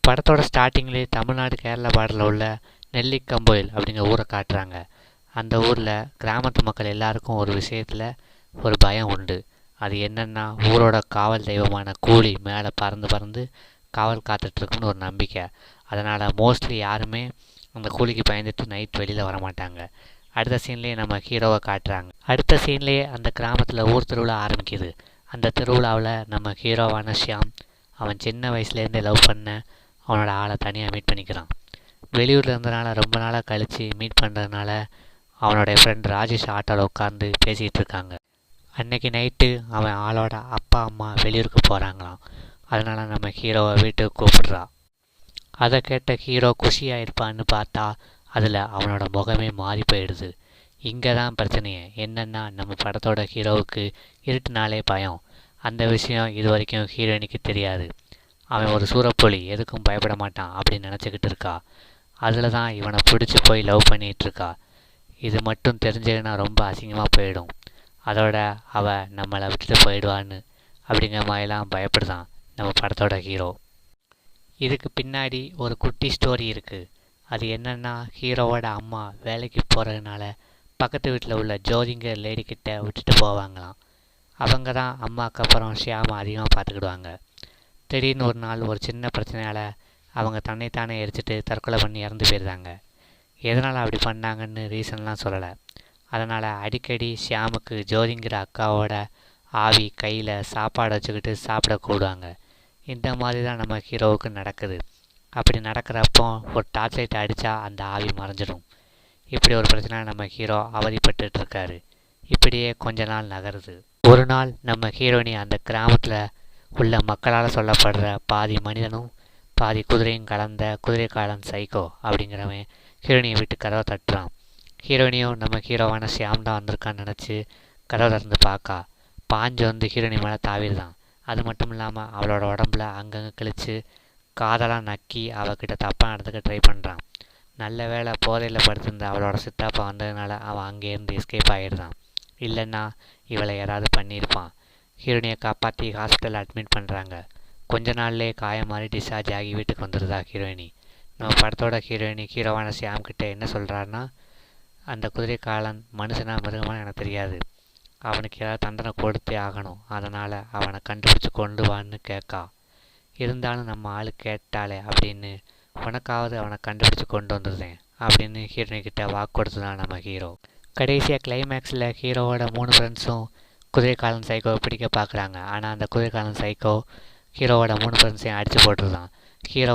படத்தோட ஸ்டார்டிங்லேயே தமிழ்நாடு கேரளா பார்டரில் உள்ள நெல்லிக்கம்போயில் அப்படிங்கிற ஊரை காட்டுறாங்க. அந்த ஊரில் கிராமத்து மக்கள் எல்லாருக்கும் ஒரு விஷயத்தில் ஒரு பயம் உண்டு. அது என்னென்னா, ஊரோட காவல் தெய்வமான கூலி மேலே பறந்து பறந்து காவல் காத்துட்ருக்குன்னு ஒரு நம்பிக்கை. அதனால் மோஸ்ட்லி யாருமே அந்த கூலிக்கு பயந்துட்டு நைட் வெளியில் வரமாட்டாங்க. அடுத்த சீன்லேயே நம்ம ஹீரோவை காட்டுறாங்க. அடுத்த சீன்லேயே அந்த கிராமத்தில் ஊர் திருவிழா ஆரம்பிக்குது. அந்த திருவிழாவில் நம்ம ஹீரோவான ஷியாம் அவன் சின்ன வயசுலேருந்தே லவ் பண்ண அவனோட ஆளை தனியாக மீட் பண்ணிக்கிறான். வெளியூரில் இருந்தனால ரொம்ப நாளாக கழித்து மீட் பண்ணுறதுனால அவனோட ஃப்ரெண்ட் ராஜேஷ் ஆட்டோவில் உட்காந்து பேசிகிட்டு இருக்காங்க. அன்றைக்கி நைட்டு அவன் ஆளோட அப்பா அம்மா வெளியூருக்கு போகிறாங்களாம். அதனால் நம்ம ஹீரோவை வீட்டுக்கு கூப்பிடுறான். அதை கேட்ட ஹீரோ குஷியாக இருப்பான்னு பார்த்தா அதில் அவனோட முகமே மாறி போயிடுது. இங்கே தான் பிரச்சனையே. என்னென்னா, நம்ம படத்தோட ஹீரோவுக்கு இருட்டுனாலே பயம். அந்த விஷயம் இது வரைக்கும் ஹீரோயினுக்கு தெரியாது. அவன் ஒரு சூறப்புலி, எதுக்கும் பயப்பட மாட்டான் அப்படின்னு நினச்சிக்கிட்டு இருக்கா. அதில் தான் இவனை பிடிச்சி போய் லவ் பண்ணிகிட்ருக்கா. இது மட்டும் தெரிஞ்சதுன்னா ரொம்ப அசிங்கமாக போயிடும். அதோட அவள் நம்மளை விட்டுட்டு போயிடுவான்னு அப்படிங்கிற மாதிரிலாம் பயப்படுதான் நம்ம படத்தோட ஹீரோ. இதுக்கு பின்னாடி ஒரு குட்டி ஸ்டோரி இருக்குது. அது என்னென்னா, ஹீரோவோட அம்மா வேலைக்கு போகிறதுனால பக்கத்து வீட்டில் உள்ள ஜோதிங்கிற லேடிக்கிட்ட விட்டுட்டு போவாங்களாம். அவங்க தான் அம்மாவுக்கு அப்புறம் ஷியாமை அதிகமாக பார்த்துக்கிடுவாங்க. திடீர்னு ஒரு நாள் ஒரு சின்ன பிரச்சனையால் அவங்க தன்னைத்தானே எரிச்சிட்டு தற்கொலை பண்ணி இறந்து போயிருந்தாங்க. எதனால் அப்படி பண்ணாங்கன்னு ரீசன்லாம் சொல்லலை. அதனால் அடிக்கடி ஷியாமுக்கு ஜோதிங்கிற அக்காவோட ஆவி கையில் சாப்பாடு வச்சுக்கிட்டு சாப்பிட கூடுவாங்க. இந்த மாதிரி தான் நம்ம ஹீரோவுக்கு நடக்குது. அப்படி நடக்கிறப்போ ஒரு டார்ச் லைட் அடித்தா அந்த ஆவி மறைஞ்சிடும். இப்படி ஒரு பிரச்சனை நம்ம ஹீரோ அவதிப்பட்டுருக்காரு. இப்படியே கொஞ்ச நாள் நகருது. ஒரு நாள் நம்ம ஹீரோயினி அந்த கிராமத்தில் உள்ள மக்களால் சொல்லப்படுற பாதி மனிதனும் பாதி குதிரையும் கலந்த குதிரைக்காலன் சைக்கோ அப்படிங்கிறவன் ஹீரோயினியை விட்டு கதவை தட்டுறான். ஹீரோயினியும் நம்ம ஹீரோவான ஷியாம் தான் வந்திருக்கான்னு நினச்சி கதவை திறந்து பார்க்கா. பாஞ்சு வந்து ஹீரோயினி மேலே தாவிடுதான். அது மட்டும் இல்லாமல் அவளோட உடம்புல அங்கங்கே கிழித்து காதெல்லாம் நக்கி அவகிட்ட தப்பாக நடந்துக்க ட்ரை பண்ணுறான். நல்ல வேளை போதையில் படுத்திருந்த அவளோட சித்தாப்பா வந்ததுனால அவன் அங்கேருந்து எஸ்கேப் ஆகிடுறான். இல்லைன்னா இவளை யாராவது பண்ணியிருப்பான். ஹீரோயினியை காப்பாற்றி ஹாஸ்பிட்டலில் அட்மிட் பண்ணுறாங்க. கொஞ்ச நாள்லேயே காயம் மாதிரி டிஸ்சார்ஜ் ஆகி வீட்டுக்கு வந்துடுதா ஹீரோயினி. நம்ம படத்தோட ஹீரோயினி ஹீரோவான ஷியாம் கிட்டே என்ன சொல்கிறாருன்னா, அந்த குதிரைக்காலன் மனுஷனா மிருகமாக எனக்கு தெரியாது, அவனுக்கு ஏதாவது தண்டனை கொடுத்தே ஆகணும், அதனால் அவனை கண்டுபிடிச்சி கொண்டு வான்னு கேட்கா. இருந்தாலும் நம்ம ஆள் கேட்டாலே அப்படின்னு உனக்காவது அவனை கண்டுபிடிச்சி கொண்டு வந்துடுறேன் அப்படின்னு ஹீரோயின்கிட்ட வாக்கு கொடுத்து தான் நம்ம ஹீரோ. கடைசியாக கிளைமேக்ஸில் ஹீரோவோட 3 ஃப்ரெண்ட்ஸும் குதிரைக்காலன் சைக்கோவை பிடிக்க பார்க்குறாங்க. ஆனால் அந்த குதிரைக்காலன் சைக்கோ ஹீரோவோட 3 ஃப்ரெண்ட்ஸையும் அடித்து போட்டுருதான். ஹீரோ